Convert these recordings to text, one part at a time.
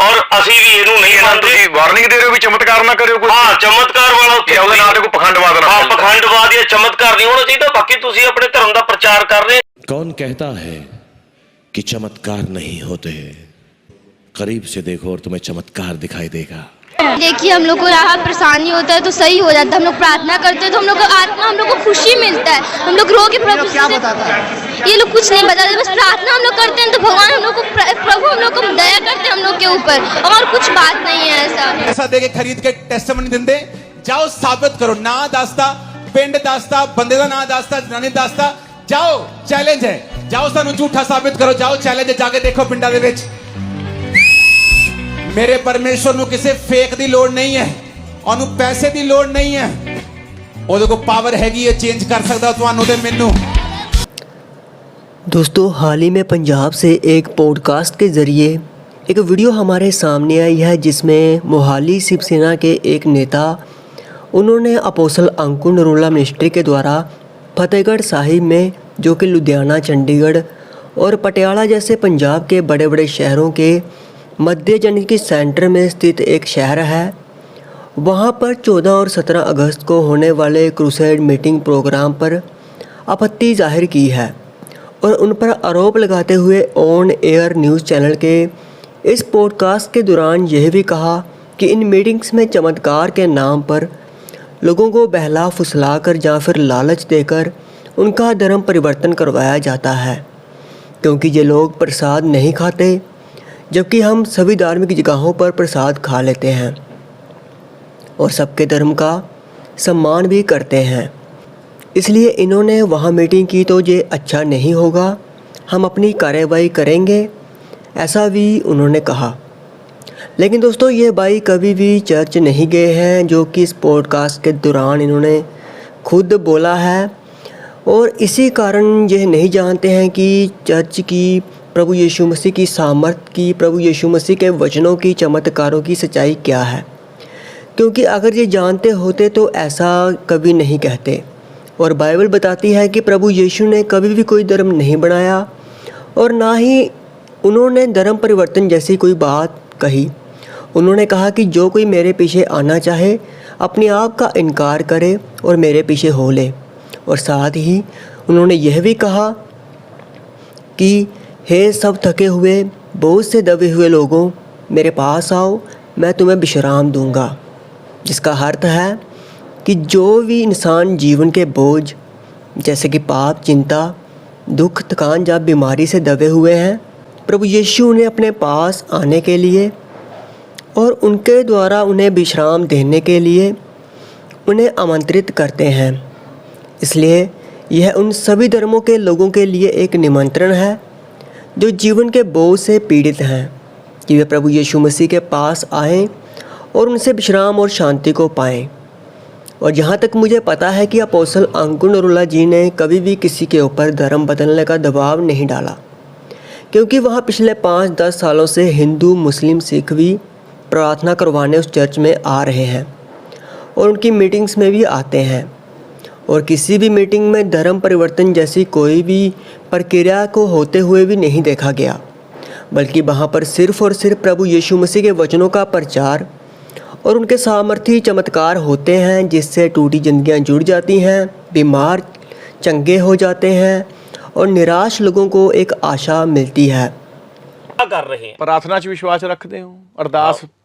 ਔਰ ਅਸੀਂ ਵੀ ਇਹਨੂੰ ਨਹੀਂ ਮੰਨਦੇ। ਤੁਸੀਂ ਵਾਰਨਿੰਗ ਦੇ ਰਹੇ ਹੋ ਵੀ ਚਮਤਕਾਰ ਨਾ ਕਰਿਓ ਕੋਈ। ਹਾਂ, ਚਮਤਕਾਰ ਵਾਲਾ ਉੱਥੇ ਉਹਦੇ ਨਾਲ ਤੇ ਕੋਈ ਪਖੰਡਵਾਦ ਨਾ। ਹਾਂ, ਪਖੰਡਵਾਦ ਜਾਂ ਚਮਤਕਾਰ ਨਹੀਂ ਹੋਣਾ ਚਾਹੀਦਾ। ਬਾਕੀ ਤੁਸੀਂ ਆਪਣੇ ਧਰਮ ਦਾ ਪ੍ਰਚਾਰ ਕਰ ਰਹੇ। कौन कहता है कि चमत्कार नहीं होते? करीब से देखो और तुम्हें चमत्कार दिखाई देगा। देखिए, हम लोग को राहत परेशानी होता है तो सही हो जाता है। हम लोग प्रार्थना करते हैं तो हम लोग को आत्मा, हम लोग को खुशी मिलता है। हम लोग रो के प्रभु से, ये लोग कुछ नहीं बताते, बस प्रार्थना हम लोग करते हैं तो भगवान हम लोग को, प्रभु हम लोग को दया करते हैं हम लोग के ऊपर, और कुछ बात नहीं है। ऐसा दे के खरीद के टेस्टमनी दिंदे जाओ, साबित करो। ना दसदा, पिंड दसदा, बंदे दा ना दसदा, जनानी दसदा, जाओ चैलेंज है, जाओ सानू झूठा साबित करो, जाओ चैलेंज है, जाके देखो पिंडा दे विच। मेरे परमेश्वर नू किसी फेक दी लोड़ नहीं है, ओनू पैसे दी लोड़ नहीं है, ओदे को पावर हैगी है, चेंज कर सकदा तुहानू ते मैनू। दोस्तों, हाल ही में पंजाब से एक पॉडकास्ट के ज़रिए एक वीडियो हमारे सामने आई है जिसमें मोहाली शिवसेना के एक नेता, उन्होंने अपोस्टल अंकुर नरूला मिनिस्ट्री के द्वारा फतेहगढ़ साहिब में, जो कि लुधियाना, चंडीगढ़ और पटियाला जैसे पंजाब के बड़े बड़े शहरों के मध्य यानी कि सेंटर में स्थित एक शहर है, वहाँ पर 14 और 17 अगस्त को होने वाले क्रूसेड मीटिंग प्रोग्राम पर आपत्ति जाहिर की है और उन पर आरोप लगाते हुए ऑन एयर न्यूज़ चैनल के इस पॉडकास्ट के दौरान यह भी कहा कि इन मीटिंग्स में चमत्कार के नाम पर लोगों को बहला फुसला कर या फिर लालच देकर उनका धर्म परिवर्तन करवाया जाता है, क्योंकि ये लोग प्रसाद नहीं खाते, जबकि हम सभी धार्मिक जगहों पर प्रसाद खा लेते हैं और सबके धर्म का सम्मान भी करते हैं। इसलिए इन्होंने वहाँ मीटिंग की तो ये अच्छा नहीं होगा, हम अपनी कार्रवाई करेंगे, ऐसा भी उन्होंने कहा। लेकिन दोस्तों, ये भाई कभी भी चर्च नहीं गए हैं, जो कि इस पॉडकास्ट के दौरान इन्होंने खुद बोला है, और इसी कारण यह नहीं जानते हैं कि चर्च की, प्रभु यीशु मसीह की सामर्थ की, प्रभु यीशु मसीह के वचनों की, चमत्कारों की सच्चाई क्या है। क्योंकि अगर ये जानते होते तो ऐसा कभी नहीं कहते। और बाइबल बताती है कि प्रभु यीशु ने कभी भी कोई धर्म नहीं बनाया और ना ही उन्होंने धर्म परिवर्तन जैसी कोई बात कही। उन्होंने कहा कि जो कोई मेरे पीछे आना चाहे अपने आप का इनकार करे और मेरे पीछे हो ले। और साथ ही उन्होंने यह भी कहा कि हे सब थके हुए, बहुत से दबे हुए लोगों, मेरे पास आओ, मैं तुम्हें विश्राम दूंगा। जिसका अर्थ है कि जो भी इंसान जीवन के बोझ जैसे कि पाप, चिंता, दुख, थकान या बीमारी से दबे हुए हैं, प्रभु यीशु उन्हें अपने पास आने के लिए और उनके द्वारा उन्हें विश्राम देने के लिए उन्हें आमंत्रित करते हैं। इसलिए यह उन सभी धर्मों के लोगों के लिए एक निमंत्रण है जो जीवन के बोझ से पीड़ित हैं, कि वे प्रभु यीशु मसीह के पास आएं और उनसे विश्राम और शांति को पाएं। और जहाँ तक मुझे पता है कि अपोस्टल अंकुर नरूला जी ने कभी भी किसी के ऊपर धर्म बदलने का दबाव नहीं डाला, क्योंकि वहाँ पिछले 5-10 सालों से हिंदू, मुस्लिम, सिख भी प्रार्थना करवाने उस चर्च में आ रहे हैं और उनकी मीटिंग्स में भी आते हैं। और किसी भी मीटिंग में धर्म परिवर्तन जैसी कोई भी प्रक्रिया को होते हुए भी नहीं देखा गया, बल्कि वहाँ पर सिर्फ़ और सिर्फ प्रभु यीशु मसीह के वचनों का प्रचार और उनके सामर्थी चमत्कार होते हैं, जिससे टूटी जिंदगियाँ जुड़ जाती हैं, बीमार चंगे हो जाते हैं और निराश लोगों को एक आशा मिलती है। कर रहे हैं प्रार्थना 'ਚ ਵਿਸ਼ਵਾਸ ਰੱਖਦੇ ਹੋ?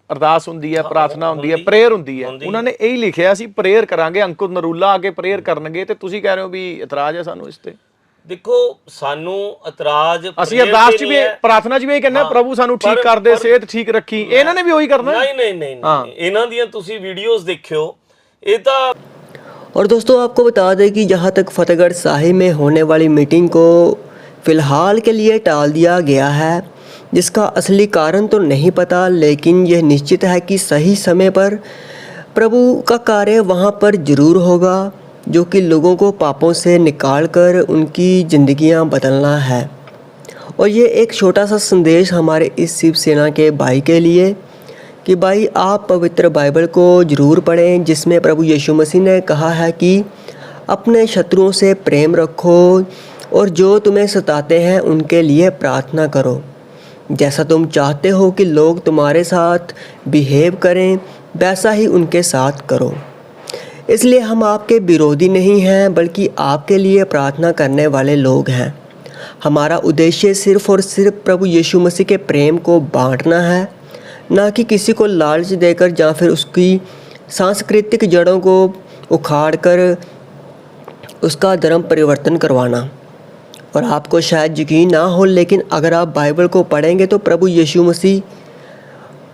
ਅਰਦਾਸ ਹੁੰਦੀ ਹੈ, ਪ੍ਰਾਰਥਨਾ ਹੁੰਦੀ ਹੈ, ਪ੍ਰੇਅਰ ਹੁੰਦੀ ਹੈ। ਉਹਨਾਂ ਨੇ ਇਹੀ ਲਿਖਿਆ ਸੀ ਪ੍ਰੇਅਰ ਕਰਾਂਗੇ, ਅੰਕੁਰ ਨਰੂਲਾ ਆ ਕੇ ਪ੍ਰੇਅਰ ਕਰਨਗੇ, ਤੇ ਤੁਸੀਂ ਕਹਿ ਰਹੇ ਹੋ ਵੀ ਇਤਰਾਜ਼ ਹੈ ਸਾਨੂੰ ਇਸ ਤੇ। ਦੇਖੋ, ਸਾਨੂੰ ਇਤਰਾਜ਼, ਅਸੀਂ ਅਰਦਾਸ 'ਚ ਵੀ, ਪ੍ਰਾਰਥਨਾ 'ਚ ਵੀ ਇਹ ਕਹਿੰਦੇ ਪ੍ਰਭੂ ਸਾਨੂੰ ਠੀਕ ਕਰ ਦੇ, ਸਿਹਤ ਠੀਕ ਰੱਖੀ, ਇਹਨਾਂ ਨੇ ਵੀ ਉਹੀ ਕਰਨਾ। ਨਹੀਂ, ਇਹਨਾਂ ਦੀਆਂ ਤੁਸੀਂ ਵੀਡੀਓਜ਼ ਦੇਖਿਓ, ਇਹ ਤਾਂ। और दोस्तों, आपको बता दें कि जहाँ तक फतेहगढ़ साहिब में होने वाली मीटिंग को फ़िलहाल के लिए टाल दिया गया है, जिसका असली कारण तो नहीं पता, लेकिन यह निश्चित है कि सही समय पर प्रभु का कार्य वहाँ पर ज़रूर होगा, जो कि लोगों को पापों से निकाल कर उनकी ज़िंदगियाँ बदलना है। और ये एक छोटा सा संदेश हमारे इस शिवसेना के भाई के लिए कि भाई, आप पवित्र बाइबल को ज़रूर पढ़ें, जिसमें प्रभु यीशु मसीह ने कहा है कि अपने शत्रुओं से प्रेम रखो और जो तुम्हें सताते हैं उनके लिए प्रार्थना करो। जैसा तुम चाहते हो कि लोग तुम्हारे साथ बिहेव करें वैसा ही उनके साथ करो। इसलिए हम आपके विरोधी नहीं हैं बल्कि आपके लिए प्रार्थना करने वाले लोग हैं। हमारा उद्देश्य सिर्फ़ और सिर्फ प्रभु यीशु मसीह के प्रेम को बांटना है, ना कि किसी को लालच देकर या फिर उसकी सांस्कृतिक जड़ों को उखाड़कर उसका धर्म परिवर्तन करवाना। और आपको शायद यकीन ना हो, लेकिन अगर आप बाइबल को पढ़ेंगे तो प्रभु यीशु मसीह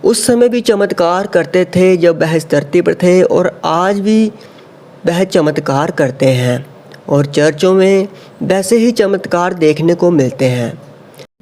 उस समय भी चमत्कार करते थे जब वह इस धरती पर थे, और आज भी वह चमत्कार करते हैं और चर्चों में वैसे ही चमत्कार देखने को मिलते हैं।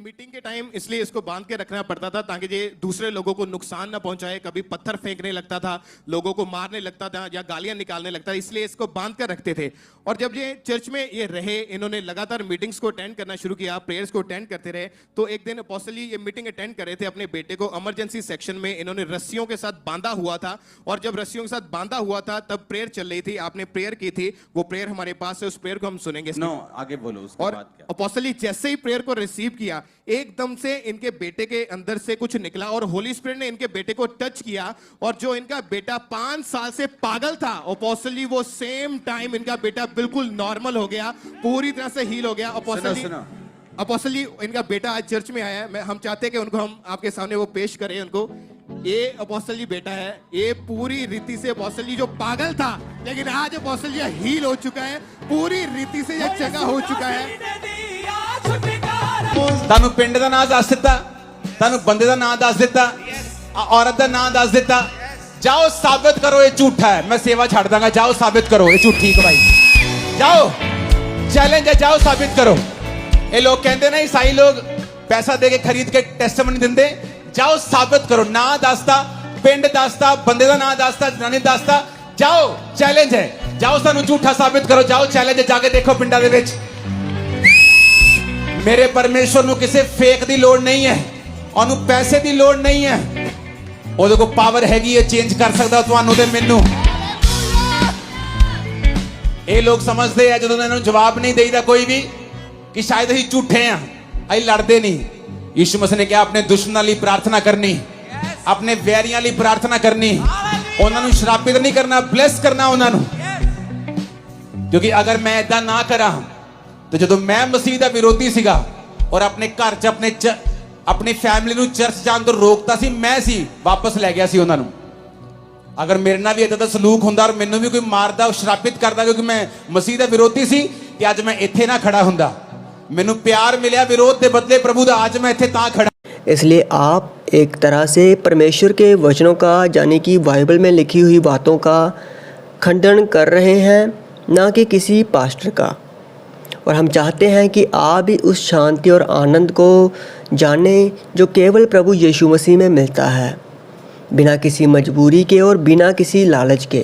मीटिंग के टाइम इसलिए इसको बांध के रखना पड़ता था ताकि ये दूसरे लोगों को नुकसान ना पहुंचाए। कभी पत्थर फेंकने लगता था, लोगों को मारने लगता था या गालियां निकालने लगता था, इसलिए इसको बांध कर रखते थे। और जब ये चर्च में ये रहे, इन्होंने लगातार मीटिंग्स को अटेंड करना शुरू किया, प्रेयर्स को अटेंड करते रहे, तो एक दिन अपोस्टली ये मीटिंग अटेंड कर रहे थे, अपने बेटे को इमरजेंसी सेक्शन में इन्होंने रस्सियों के साथ बांधा हुआ था। और जब रस्सियों के साथ बांधा हुआ था तब प्रेयर चल रही थी, आपने प्रेयर की थी, वो प्रेयर हमारे पास है, उस प्रेयर को हम सुनेंगे। आगे बोलो। और अपोस्टली जैसे ही प्रेयर को रिसीव किया, एकदम से इनके बेटे के अंदर से कुछ निकला और होली स्पिरिट ने इनके बेटे को टच किया, और जो इनका बेटा 5 साल से पागल था, अपोस्टली वो सेम टाइम इनका बेटा बिल्कुल नॉर्मल हो गया, पूरी तरह से हील हो गया। अपोस्टली इनका बेटा आज चर्च में आया है, हम चाहते हैं कि उनको हम आपके सामने वो पेश करें उनको। ये अपोस्टली बेटा है, ये पूरी रीति से अपोस्टली जो पागल था, लेकिन आज अपोस्टली हील हो चुका है, पूरी रीति से ये चंगा हो चुका है। ਤੁਹਾਨੂੰ ਪਿੰਡ ਦਾ ਨਾਂ ਦੱਸ ਦਿੱਤਾ, ਤੁਹਾਨੂੰ ਬੰਦੇ ਦਾ ਨਾਂ ਦੱਸ ਦਿੱਤਾ, ਔਰਤ ਦਾ ਨਾਂ ਦੱਸ ਦਿੱਤਾ। ਜਾਓ ਸਾਬਿਤ ਕਰੋ ਇਹ ਝੂਠਾ ਹੈ, ਮੈਂ ਸੇਵਾ ਛੱਡ ਦਾਂਗਾ। ਜਾਓ ਸਾਬਿਤ ਕਰੋ ਇਹ ਝੂਠੀ ਕਮਾਈ। ਜਾਓ ਚੈलेंज ਹੈ, ਜਾਓ ਸਾਬਿਤ ਕਰੋ। ਇਹ ਲੋਕ ਕਹਿੰਦੇ ਨੇ ਈਸਾਈ ਲੋਕ ਪੈਸਾ ਦੇ ਕੇ ਖਰੀਦ ਕੇ ਟੈਸਟਮਨੀ ਦਿੰਦੇ। ਜਾਓ ਸਾਬਿਤ ਕਰੋ, ਨਾਂ ਦੱਸਦਾ, ਪਿੰਡ ਦੱਸਦਾ, ਬੰਦੇ ਦਾ ਨਾਂ ਦੱਸਦਾ, ਜਨਾਨੀ ਦੱਸਦਾ। ਜਾਓ ਚੈलेंज ਹੈ, ਜਾਓ ਸਾਨੂੰ ਝੂਠਾ ਸਾਬਿਤ ਕਰੋ। ਜਾਓ ਚੈलेंज ਹੈ, ਜਾ ਕੇ ਦੇਖੋ ਪਿੰਡਾਂ ਦੇ ਵਿੱਚ। मेरे परमेश्वर ਨੂੰ ਕਿਸੇ ਫੇਕ ਦੀ ਲੋੜ ਨਹੀਂ ਹੈ, ਉਹਨੂੰ ਪੈਸੇ ਦੀ ਲੋੜ ਨਹੀਂ ਹੈ, ਉਹਦੇ ਕੋਲ ਪਾਵਰ ਹੈਗੀ ਹੈ, ਚੇਂਜ ਕਰ ਸਕਦਾ ਤੁਹਾਨੂੰ ਤੇ ਮੈਨੂੰ। ਇਹ ਲੋਕ ਸਮਝਦੇ ਆ ਜਦੋਂ ਇਹਨਾਂ ਨੂੰ ਜਵਾਬ ਨਹੀਂ ਦੇਈਦਾ ਕੋਈ ਵੀ ਕਿ ਸ਼ਾਇਦ ਅਸੀਂ ਝੂਠੇ ਆ, ਅਸੀਂ ਲੜਦੇ ਨਹੀਂ। ਯਿਸੂ ਮਸੀਹ ਨੇ ਕਿਹਾ ਆਪਣੇ ਦੁਸ਼ਮਣਾਂ ਲਈ ਪ੍ਰਾਰਥਨਾ ਕਰਨੀ, ਆਪਣੇ ਵੈਰੀਆਂ ਲਈ ਪ੍ਰਾਰਥਨਾ ਕਰਨੀ, ਉਹਨਾਂ ਨੂੰ ਸ਼ਰਾਪਿਤ ਨਹੀਂ ਕਰਨਾ, ਬਲੈਸ ਕਰਨਾ ਉਹਨਾਂ ਨੂੰ। ਕਿਉਂਕਿ ਅਗਰ ਮੈਂ ਇਦਾਂ ਨਾ ਕਰਾਂ तो जो मैं मसीह का विरोधी सीगा और अपने घर च अपनी फैमिली नूं चर्च जाण तों रोकता सी, मैं सी वापस लै गया सी उन्हां नूं। अगर मेरे नाल भी इदां दा सलूक हुंदा और मैनूं भी कोई मारदा, श्रापित करदा क्योंकि मैं मसीह का विरोधी सी, ते अज मैं इत्थे ना खड़ा हुंदा। मैनूं प्यार मिलिया विरोध के बदले प्रभु दा, अज मैं इत्थे तां खड़ा। इसलिए आप एक तरह से परमेश्वर के वचनों का, यानी कि बाइबल में लिखी हुई बातों का खंडन कर रहे हैं, ना कि किसी पास्टर का। और हम चाहते हैं कि आप भी उस शांति और आनंद को जानें जो केवल प्रभु यीशु मसीह में मिलता है, बिना किसी मजबूरी के और बिना किसी लालच के,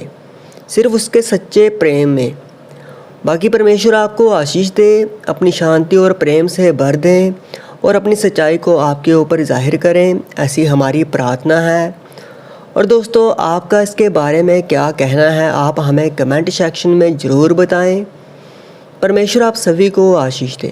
सिर्फ उसके सच्चे प्रेम में। बाकी परमेश्वर आपको आशीष दे, अपनी शांति और प्रेम से भर दें और अपनी सच्चाई को आपके ऊपर जाहिर करें, ऐसी हमारी प्रार्थना है। और दोस्तों, आपका इसके बारे में क्या कहना है, आप हमें कमेंट सेक्शन में ज़रूर बताएं। परमेश्वर आप सभी को आशीष दे।